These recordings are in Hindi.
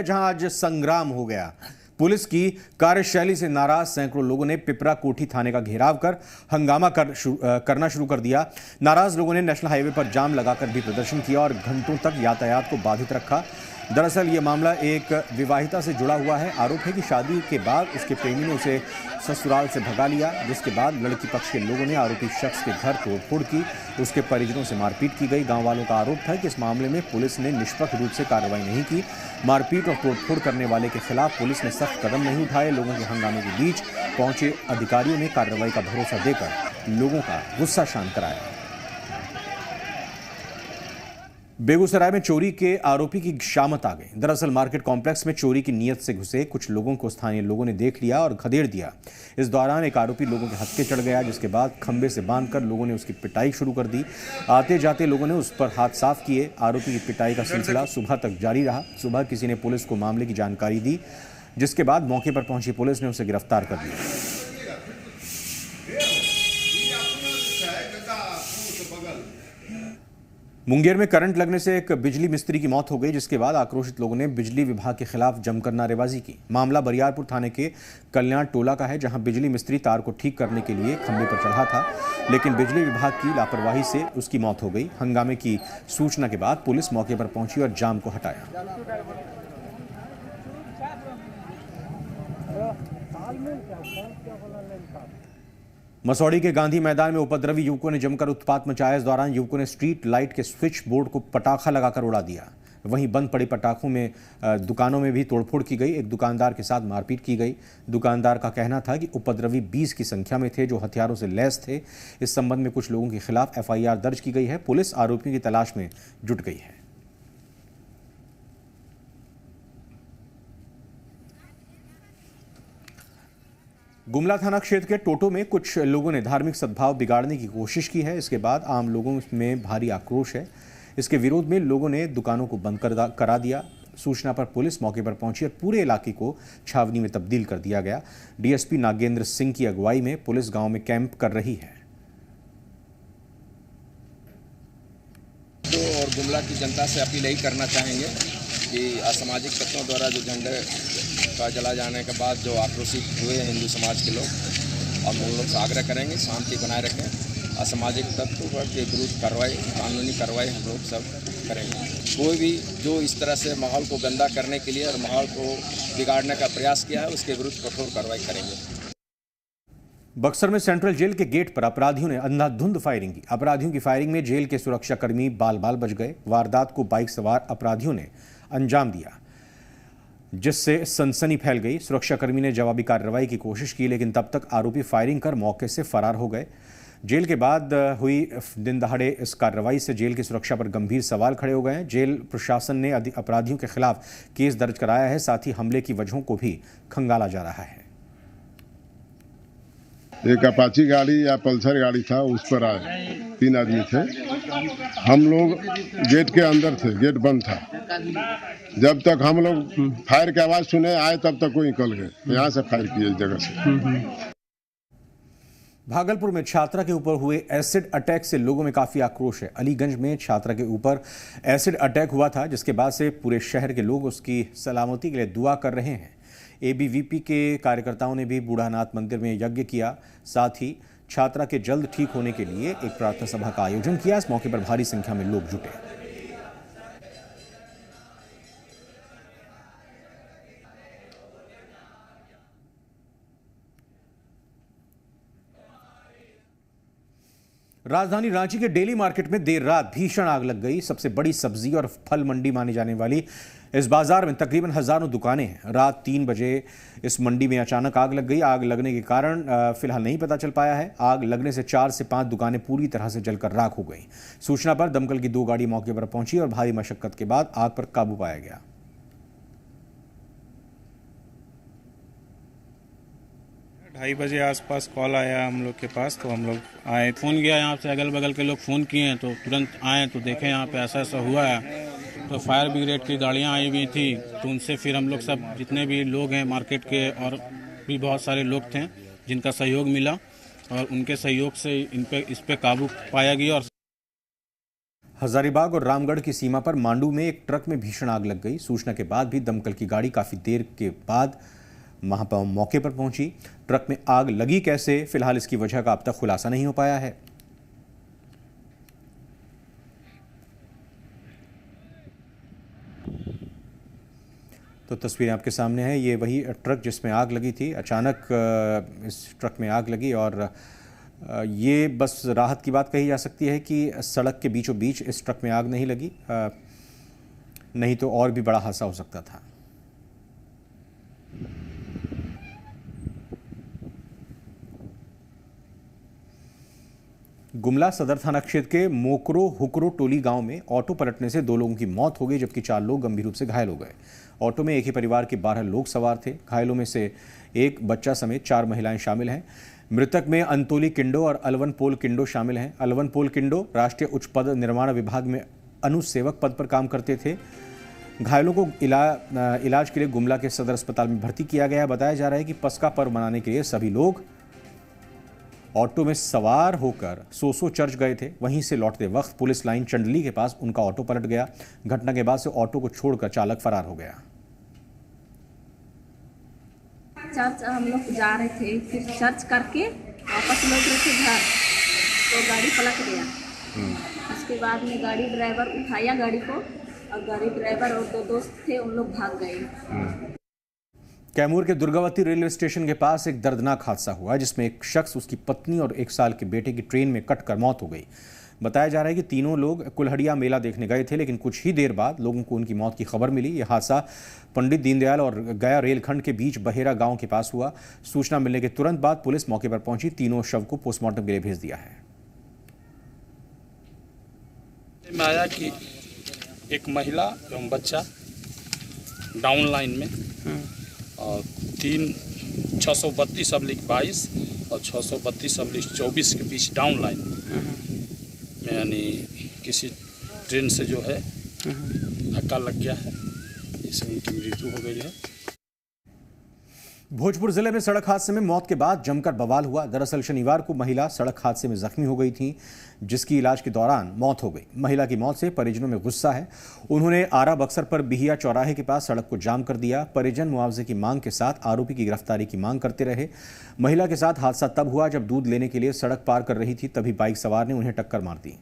जहां आज संग्राम हो गया। पुलिस की कार्यशैली से नाराज सैकड़ों लोगों ने पिपरा कोठी थाने का घेराव कर हंगामा करना शुरू कर दिया। नाराज लोगों ने नेशनल हाईवे पर जाम लगाकर भी प्रदर्शन किया और घंटों तक यातायात को बाधित रखा। दरअसल ये मामला एक विवाहिता से जुड़ा हुआ है। आरोप है कि शादी के बाद उसके प्रेमी ने उसे ससुराल से भगा लिया, जिसके बाद लड़की पक्ष के लोगों ने आरोपी शख्स के घर तोड़फोड़ की। उसके परिजनों से मारपीट की गई। गांव वालों का आरोप था कि इस मामले में पुलिस ने निष्पक्ष रूप से कार्रवाई नहीं की। मारपीट और तोड़फोड़ करने वाले के खिलाफ पुलिस ने सख्त कदम नहीं उठाए। लोगों के हंगामे के बीच पहुंचे अधिकारियों ने कार्रवाई का भरोसा देकर लोगों का गुस्सा शांत कराया। बेगूसराय में चोरी के आरोपी की शामत आ गई। दरअसल मार्केट कॉम्प्लेक्स में चोरी की नीयत से घुसे कुछ लोगों को स्थानीय लोगों ने देख लिया और खदेड़ दिया। इस दौरान एक आरोपी लोगों के हत्थे चढ़ गया, जिसके बाद खंबे से बांधकर लोगों ने उसकी पिटाई शुरू कर दी। आते जाते लोगों ने उस पर हाथ साफ किए। आरोपी की पिटाई का सिलसिला सुबह तक जारी रहा। सुबह किसी ने पुलिस को मामले की जानकारी दी, जिसके बाद मौके पर पहुंची पुलिस ने उसे गिरफ्तार कर लिया। मुंगेर में करंट लगने से एक बिजली मिस्त्री की मौत हो गई, जिसके बाद आक्रोशित लोगों ने बिजली विभाग के खिलाफ जमकर नारेबाजी की। मामला बरियारपुर थाने के कल्याण टोला का है, जहां बिजली मिस्त्री तार को ठीक करने के लिए खंबे पर चढ़ा था, लेकिन बिजली विभाग की लापरवाही से उसकी मौत हो गई। हंगामे की सूचना के बाद पुलिस मौके पर पहुंची और जाम को हटाया। मसौड़ी के गांधी मैदान में उपद्रवी युवकों ने जमकर उत्पात मचाया। इस दौरान युवकों ने स्ट्रीट लाइट के स्विच बोर्ड को पटाखा लगाकर उड़ा दिया। वहीं बंद पड़ी पटाखों में दुकानों में भी तोड़फोड़ की गई। एक दुकानदार के साथ मारपीट की गई। दुकानदार का कहना था कि उपद्रवी 20 की संख्या में थे, जो हथियारों से लैस थे। इस संबंध में कुछ लोगों के खिलाफ FIR दर्ज की गई है। पुलिस आरोपियों की तलाश में जुट गई है। गुमला थाना क्षेत्र के टोटो में कुछ लोगों ने धार्मिक सद्भाव बिगाड़ने की कोशिश की है। इसके बाद आम लोगों में भारी आक्रोश है। इसके विरोध में लोगों ने दुकानों को बंद करा दिया। सूचना पर पुलिस मौके पर पहुंची और पूरे इलाके को छावनी में तब्दील कर दिया गया। DSP नागेंद्र सिंह की अगुवाई में पुलिस गांव में कैंप कर रही है। तो और गुमला की जनता से अपील यही करना चाहेंगे कि असामाजिक तत्वों द्वारा जो झंडे का जला जाने के बाद जो आक्रोशित हुए हैं हिंदू समाज के लोग, और हम लोग से आग्रह करेंगे शांति बनाए रखें। असामाजिक तत्व पर के विरुद्ध कार्रवाई, कानूनी कार्रवाई हम लोग सब करेंगे। कोई भी जो इस तरह से माहौल को गंदा करने के लिए और माहौल को बिगाड़ने का प्रयास किया है, उसके विरुद्ध कठोर कार्रवाई करेंगे। बक्सर में सेंट्रल जेल के गेट पर अपराधियों ने अंधाधुंध फायरिंग की। अपराधियों की फायरिंग में जेल के सुरक्षाकर्मी बाल बाल बच गए। वारदात को बाइक सवार अपराधियों ने अंजाम दिया, जिससे सनसनी फैल गई। सुरक्षाकर्मी ने जवाबी कार्रवाई की कोशिश की, लेकिन तब तक आरोपी फायरिंग कर मौके से फरार हो गए। जेल के बाद हुई दिन दहाड़े इस कार्रवाई से जेल की सुरक्षा पर गंभीर सवाल खड़े हो गए हैं। जेल प्रशासन ने अपराधियों के खिलाफ केस दर्ज कराया है। साथ ही हमले की वजहों को भी खंगाला जा रहा है। एक अपाची गाड़ी या पल्सर गाड़ी था, उस पर आए 3 आदमी थे। हम लोग गेट के अंदर थे, गेट बंद था। जब तक हम लोग फायर की आवाज सुने आए, तब तक वो निकल गए। यहाँ से फायर किए इस जगह से। भागलपुर में छात्रा के ऊपर हुए एसिड अटैक से लोगों में काफी आक्रोश है। अलीगंज में छात्रा के ऊपर एसिड अटैक हुआ था, जिसके बाद से पूरे शहर के लोग उसकी सलामती के लिए दुआ कर रहे हैं। ABVP के कार्यकर्ताओं ने भी बूढ़ानाथ मंदिर में यज्ञ किया। साथ ही छात्रा के जल्द ठीक होने के लिए एक प्रार्थना सभा का आयोजन किया। इस मौके पर भारी संख्या में लोग जुटे। राजधानी रांची के डेली मार्केट में देर रात भीषण आग लग गई। सबसे बड़ी सब्जी और फल मंडी मानी जाने वाली इस बाजार में तकरीबन हजारों दुकानें हैं। रात 3 बजे इस मंडी में अचानक आग लग गई। आग लगने के कारण फिलहाल नहीं पता चल पाया है। आग लगने से 4 से 5 दुकानें पूरी तरह से जलकर राख हो गई। सूचना पर दमकल की 2 गाड़ी मौके पर पहुंची और भारी मशक्कत के बाद आग पर काबू पाया गया। 2:30 बजे आसपास कॉल आया हम लोग के पास, तो हम लोग आए। फ़ोन किया, यहाँ से अगल बगल के लोग फ़ोन किए हैं, तो तुरंत आए तो देखें यहाँ पे ऐसा ऐसा हुआ है। तो फायर ब्रिगेड की गाड़ियाँ आई हुई थी, तो उनसे फिर हम लोग सब जितने भी लोग हैं मार्केट के और भी बहुत सारे लोग थे, जिनका सहयोग मिला और उनके सहयोग से इस पे काबू पाया गया। और हजारीबाग और रामगढ़ की सीमा पर मांडू में एक ट्रक में भीषण आग लग गई। सूचना के बाद भी दमकल की गाड़ी काफी देर के बाद मौके पर पहुंची। ट्रक में आग लगी कैसे, फिलहाल इसकी वजह का अब तक खुलासा नहीं हो पाया है। तो तस्वीरें आपके सामने हैं। ये वही ट्रक जिसमें आग लगी थी। अचानक इस ट्रक में आग लगी और ये बस राहत की बात कही जा सकती है कि सड़क के बीचों बीच इस ट्रक में आग नहीं लगी, नहीं तो और भी बड़ा हादसा हो सकता था। गुमला सदर थाना क्षेत्र के मोकरो हुकरो टोली गांव में ऑटो पलटने से 2 लोगों की मौत हो गई, जबकि 4 लोग गंभीर रूप से घायल हो गए। ऑटो में एक ही परिवार के 12 लोग सवार थे। घायलों में से एक बच्चा समेत 4 महिलाएं शामिल हैं। मृतक में अंतोली किंडो और अलवन पोल किंडो शामिल हैं। अलवन पोल किंडो राष्ट्रीय उच्च पद निर्माण विभाग में अनुसेवक पद पर काम करते थे। घायलों को इलाज के लिए गुमला के सदर अस्पताल में भर्ती किया गया। बताया जा रहा है कि पस्का पर्व मनाने के लिए सभी लोग ऑटो में सवार होकर सोसो चर्च गए थे। वहीं से लौटते वक्त पुलिस लाइन चंडली के पास उनका ऑटो पलट गया। घटना के बाद से ऑटो को छोड़कर चालक फरार हो गया। चर्च हम लोग जा रहे थे, फिर चर्च करके वापस लौट रहे थे घर, तो गाड़ी पलट गया। उसके बाद में गाड़ी ड्राइवर उठाया गाड़ी को, और गाड़ी ड्राइवर और 2 दोस्त थे, उन लोग भाग गए। कैमूर के दुर्गावती रेलवे स्टेशन के पास एक दर्दनाक हादसा हुआ, जिसमें एक शख्स, उसकी पत्नी और 1 साल के बेटे की ट्रेन में कटकर मौत हो गई। बताया जा रहा है कि तीनों लोग कुल्हड़िया मेला देखने गए थे, लेकिन कुछ ही देर बाद लोगों को उनकी मौत की खबर मिली। यह हादसा पंडित दीनदयाल और गया रेलखंड के बीच बहेरा गांव के पास हुआ। सूचना मिलने के तुरंत बाद पुलिस मौके पर पहुंची। तीनों शव को पोस्टमार्टम के लिए भेज दिया है। आया कि एक महिला एवं बच्चा डाउन लाइन में और 632/22 और 632/24 के बीच डाउन लाइन में यानी किसी ट्रेन से जो है धक्का लग गया है, इसमें उनकी मृत्यु हो गई है। भोजपुर जिले में सड़क हादसे में मौत के बाद जमकर बवाल हुआ। दरअसल शनिवार को महिला सड़क हादसे में जख्मी हो गई थी, जिसकी इलाज के दौरान मौत हो गई। महिला की मौत से परिजनों में गुस्सा है। उन्होंने आरा बक्सर पर बिहिया चौराहे के पास सड़क को जाम कर दिया। परिजन मुआवजे की मांग के साथ आरोपी की गिरफ्तारी की मांग करते रहे। महिला के साथ हादसा तब हुआ जब दूध लेने के लिए सड़क पार कर रही थी, तभी बाइक सवार ने उन्हें टक्कर मार दी।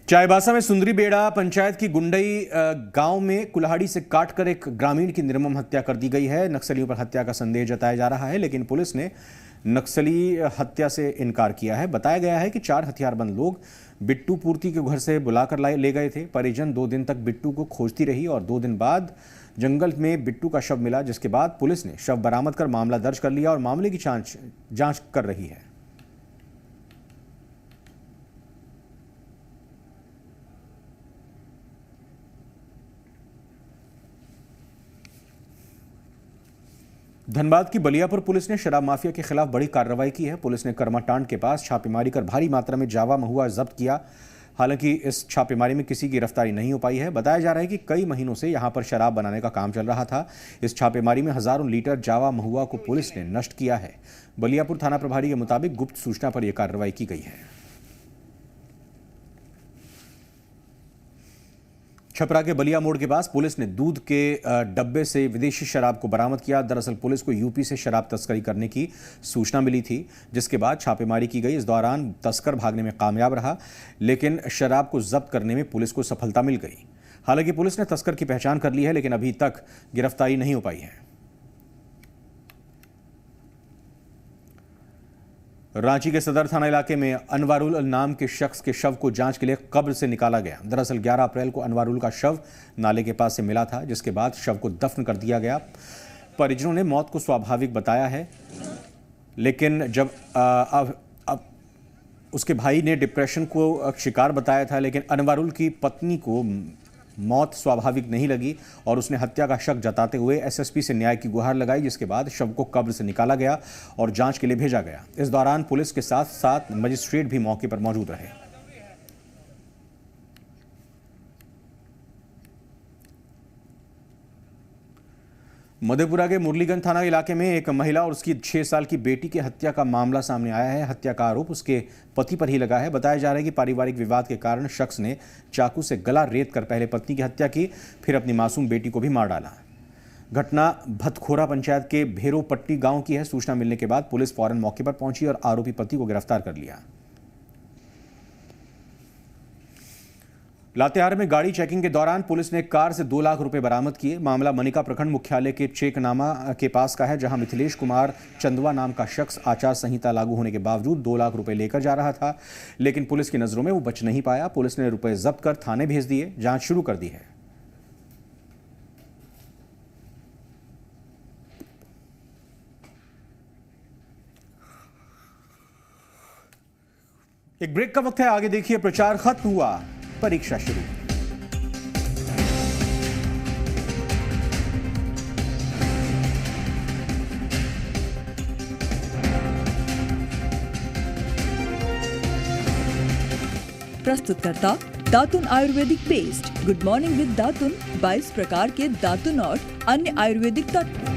चाईबासा में सुंदरी बेड़ा पंचायत की गुंडई गांव में कुल्हाड़ी से काटकर एक ग्रामीण की निर्मम हत्या कर दी गई है। नक्सलियों पर हत्या का संदेह जताया जा रहा है, लेकिन पुलिस ने नक्सली हत्या से इनकार किया है। बताया गया है कि 4 हथियारबंद लोग बिट्टू पूर्ति के घर से बुलाकर ले गए थे। परिजन 2 दिन तक बिट्टू को खोजती रही और 2 दिन बाद जंगल में बिट्टू का शव मिला, जिसके बाद पुलिस ने शव बरामद कर मामला दर्ज कर लिया और मामले की जांच कर रही है। धनबाद की बलियापुर पुलिस ने शराब माफिया के खिलाफ बड़ी कार्रवाई की है। पुलिस ने कर्माटांड के पास छापेमारी कर भारी मात्रा में जावा महुआ जब्त किया। हालांकि इस छापेमारी में किसी की गिरफ्तारी नहीं हो पाई है। बताया जा रहा है कि कई महीनों से यहां पर शराब बनाने का काम चल रहा था। इस छापेमारी में हजारों लीटर जावा महुआ को पुलिस ने नष्ट किया है। बलियापुर थाना प्रभारी के मुताबिक गुप्त सूचना पर यह कार्रवाई की गई है। छपरा के बलिया मोड़ के पास पुलिस ने दूध के डब्बे से विदेशी शराब को बरामद किया। दरअसल पुलिस को यूपी से शराब तस्करी करने की सूचना मिली थी, जिसके बाद छापेमारी की गई। इस दौरान तस्कर भागने में कामयाब रहा, लेकिन शराब को जब्त करने में पुलिस को सफलता मिल गई। हालांकि पुलिस ने तस्कर की पहचान कर ली है, लेकिन अभी तक गिरफ्तारी नहीं हो पाई है। रांची के सदर थाना इलाके में अनवारुल नाम के शख्स के शव को जांच के लिए कब्र से निकाला गया। दरअसल 11 अप्रैल को अनवारुल का शव नाले के पास से मिला था, जिसके बाद शव को दफन कर दिया गया। परिजनों ने मौत को स्वाभाविक बताया है, लेकिन जब अब उसके भाई ने डिप्रेशन को शिकार बताया था, लेकिन अनवारुल की पत्नी को मौत स्वाभाविक नहीं लगी और उसने हत्या का शक जताते हुए एसएसपी से न्याय की गुहार लगाई, जिसके बाद शव को कब्र से निकाला गया और जांच के लिए भेजा गया। इस दौरान पुलिस के साथ साथ मजिस्ट्रेट भी मौके पर मौजूद रहे। मधेपुरा के मुरलीगंज थाना इलाके में एक महिला और उसकी 6 साल की बेटी की हत्या का मामला सामने आया है। हत्या का आरोप उसके पति पर ही लगा है। बताया जा रहा है कि पारिवारिक विवाद के कारण शख्स ने चाकू से गला रेत कर पहले पत्नी की हत्या की, फिर अपनी मासूम बेटी को भी मार डाला। घटना भतखोरा पंचायत के भेरोपट्टी गांव की है। सूचना मिलने के बाद पुलिस फौरन मौके पर पहुंची और आरोपी पति को गिरफ्तार कर लिया। लातेहार में गाड़ी चेकिंग के दौरान पुलिस ने कार से 2 लाख रुपए बरामद किए। मामला मनिका प्रखंड मुख्यालय के चेकनामा के पास का है, जहां मिथिलेश कुमार चंदवा नाम का शख्स आचार संहिता लागू होने के बावजूद 2 लाख रुपए लेकर जा रहा था, लेकिन पुलिस की नजरों में वो बच नहीं पाया। पुलिस ने रुपए जब्त कर थाने भेज दिए, जांच शुरू कर दी है। एक ब्रेक का वक्त है, आगे देखिए। प्रचार खत्म हुआ, परीक्षा शुरू। प्रस्तुतकर्ता Datun Ayurvedic paste. Good morning with Datun 22 प्रकार के दातुन और अन्य आयुर्वेदिक तत्व।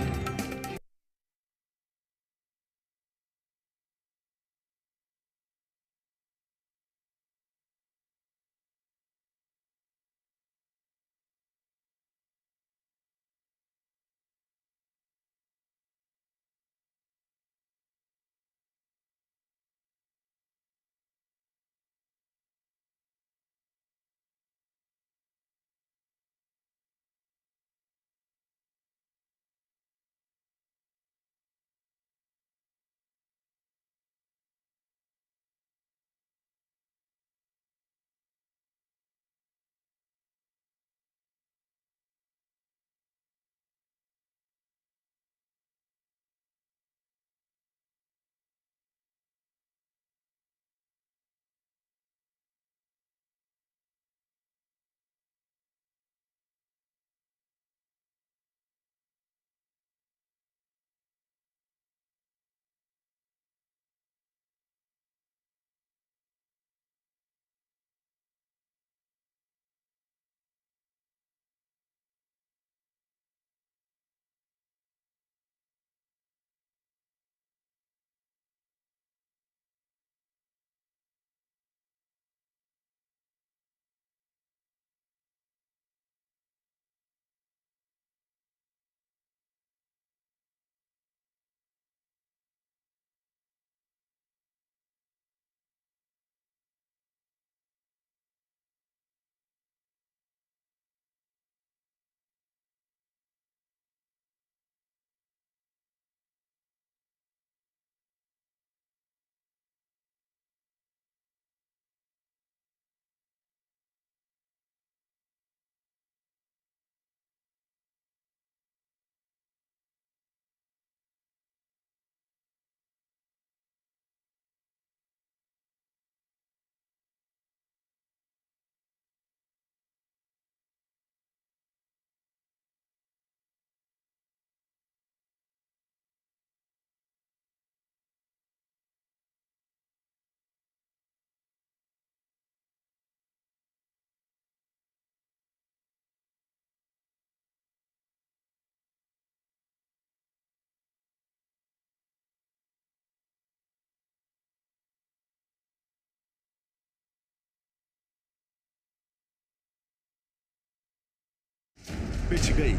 पिच गई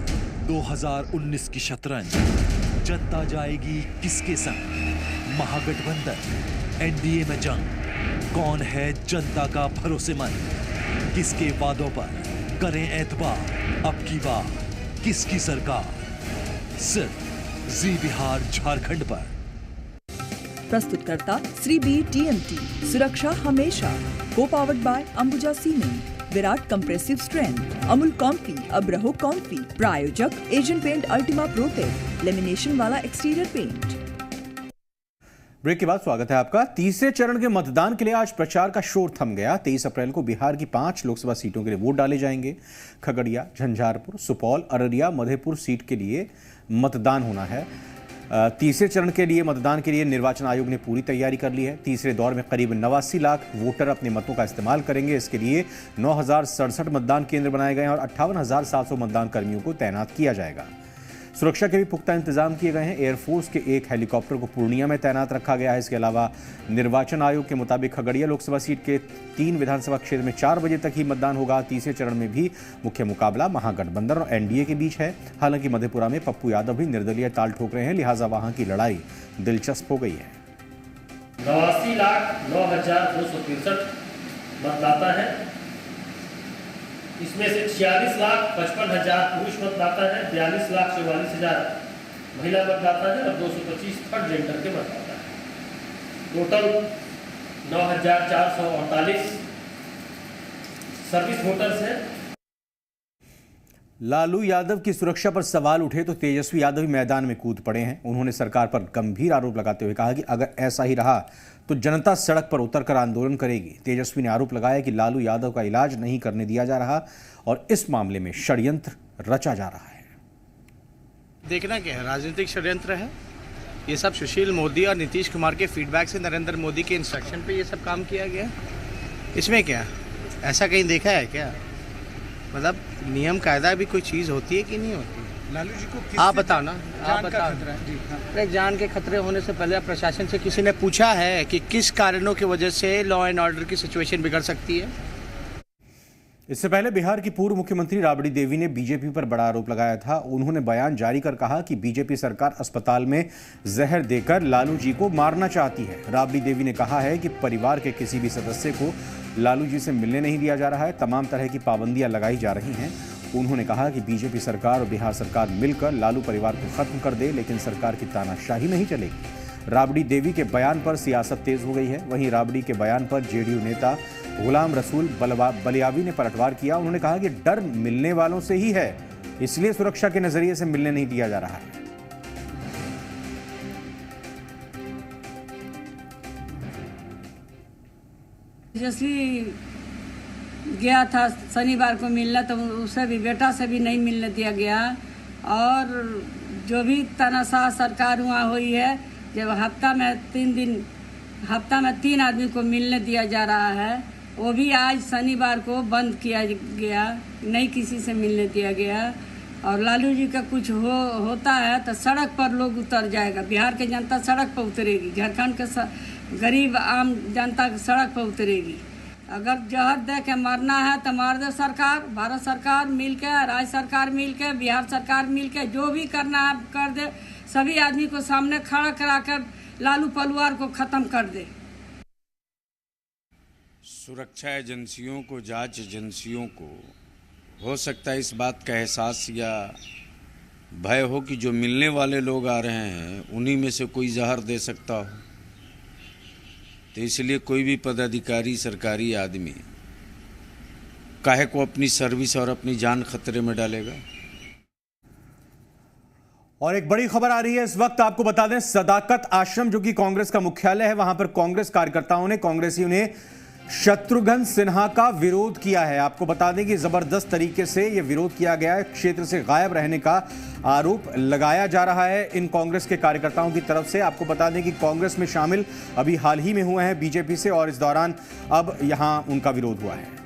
2019 की शतरंज। जनता जाएगी किसके संग? महागठबंधन, एनडीए में जंग। कौन है जनता का भरोसेमंद? किसके वादों पर करें एतबार? अब की बार किसकी सरकार? सिर्फ जी बिहार झारखंड पर। प्रस्तुतकर्ता श्री बी टीएमटी। सुरक्षा हमेशा। को powered by Ambuja cement, Virat compressive strength, Amul comfy, अब रहो कॉम्फी। प्रायोजक Asian paint Ultima protect, lamination वाला एक्सटीरियर पेंट। ब्रेक के बाद स्वागत है आपका। तीसरे चरण के मतदान के लिए आज प्रचार का शोर थम गया। 23 अप्रैल को बिहार की 5 लोकसभा सीटों के लिए वोट डाले जाएंगे। खगड़िया, झंझारपुर, सुपौल, अररिया, मधेपुर सीट के लिए मतदान होना है। तीसरे चरण के लिए मतदान के लिए निर्वाचन आयोग ने पूरी तैयारी कर ली है। तीसरे दौर में करीब 89 लाख वोटर अपने मतों का इस्तेमाल करेंगे। इसके लिए 9067 मतदान केंद्र बनाए गए हैं और 58,700 मतदान कर्मियों को तैनात किया जाएगा। सुरक्षा के भी पुख्ता इंतजाम किए गए हैं। एयरफोर्स के एक हेलीकॉप्टर को पूर्णिया में तैनात रखा गया है। इसके अलावा निर्वाचन आयोग के मुताबिक खगड़िया लोकसभा सीट के 3 विधानसभा क्षेत्र में 4 बजे तक ही मतदान होगा। तीसरे चरण में भी मुख्य मुकाबला महागठबंधन और एनडीए के बीच है। हालांकि मधेपुरा में पप्पू यादव भी निर्दलीय ताल ठोक रहे हैं, लिहाजा वहां की लड़ाई दिलचस्प हो गई है। 89,09,263 मतदाता है। इसमें से 46,55,000 पुरुष मतदाता है, 42,44,000 महिला मतदाता है और 225 थर्ड जेंडर के मतदाता है। टोटल 9,448 सर्विस वोटर्स हैं। लालू यादव की सुरक्षा पर सवाल उठे तो तेजस्वी यादव भी मैदान में कूद पड़े हैं। उन्होंने सरकार पर गंभीर आरोप लगाते हुए कहा कि अगर ऐसा ही रहा तो जनता सड़क पर उतरकर आंदोलन करेगी। तेजस्वी ने आरोप लगाया कि लालू यादव का इलाज नहीं करने दिया जा रहा और इस मामले में षड्यंत्र रचा जा रहा है। देखना क्या है, राजनीतिक षड्यंत्र है ये सब। सुशील मोदी और नीतीश कुमार के फीडबैक से नरेंद्र मोदी के इंस्ट्रक्शन पे ये सब काम किया गया। इसमें क्या ऐसा कहीं देखा है क्या? मतलब नियम कायदा भी कोई चीज़ होती है कि नहीं होती? लालू जी को आप बताओ ना, आप बताओ। जान के खतरे होने से पहले प्रशासन से किसी ने पूछा है कि किस कारणों की वजह से लॉ एंड ऑर्डर की सिचुएशन बिगड़ सकती है? इससे पहले बिहार की पूर्व मुख्यमंत्री राबड़ी देवी ने बीजेपी पर बड़ा आरोप लगाया था। उन्होंने बयान जारी कर कहा कि बीजेपी सरकार अस्पताल में जहर देकर लालू जी को मारना चाहती है। राबड़ी देवी ने कहा है कि परिवार के किसी भी सदस्य को लालू जी से मिलने नहीं दिया जा रहा है। तमाम तरह की पाबंदियां लगाई जा रही हैं। उन्होंने कहा कि बीजेपी सरकार और बिहार सरकार मिलकर लालू परिवार को खत्म कर दे, लेकिन सरकार की तानाशाही नहीं चलेगी। राबड़ी देवी के बयान पर सियासत तेज हो गई है। वहीं राबड़ी के बयान पर जेडीयू नेता गुलाम रसूल बलियावी ने पलटवार किया। उन्होंने कहा कि डर मिलने वालों से ही है, इसलिए सुरक्षा के नजरिए से मिलने नहीं दिया जा रहा है। तेजस्वी गया था शनिवार को मिलना, तो उसे भी बेटा से भी नहीं मिलने दिया गया। और जो भी तानाशाह सरकार वहाँ हुई है, जब हफ्ता में 3 आदमी को मिलने दिया जा रहा है, वो भी आज शनिवार को बंद किया गया, नहीं किसी से मिलने दिया गया। और लालू जी का कुछ होता है तो सड़क पर लोग उतर जाएगा। बिहार की जनता सड़क पर उतरेगी, झारखंड के गरीब आम जनता सड़क पर उतरेगी। अगर जहर दे के मरना है तो मार दे सरकार, भारत सरकार मिल के, राज्य सरकार मिल के, बिहार सरकार मिल के, जो भी करना है कर दे। सभी आदमी को सामने खड़ा कराकर लालू परिवार को खत्म कर दे। सुरक्षा एजेंसियों को, जांच एजेंसियों को हो सकता है इस बात का एहसास या भय हो कि जो मिलने वाले लोग आ रहे हैं उन्हीं में से कोई जहर दे सकता हो, तो इसलिए कोई भी पदाधिकारी, सरकारी आदमी काहे को अपनी सर्विस और अपनी जान खतरे में डालेगा। और एक बड़ी खबर आ रही है इस वक्त, आपको बता दें, सदाकत आश्रम जो कि कांग्रेस का मुख्यालय है, वहां पर कांग्रेस कार्यकर्ताओं ने, कांग्रेसियों ने शत्रुघ्न सिन्हा का विरोध किया है। आपको बता दें कि जबरदस्त तरीके से यह विरोध किया गया है। क्षेत्र से गायब रहने का आरोप लगाया जा रहा है इन कांग्रेस के कार्यकर्ताओं की तरफ से। आपको बता दें कि कांग्रेस में शामिल अभी हाल ही में हुए हैं बीजेपी से, और इस दौरान अब यहां उनका विरोध हुआ है।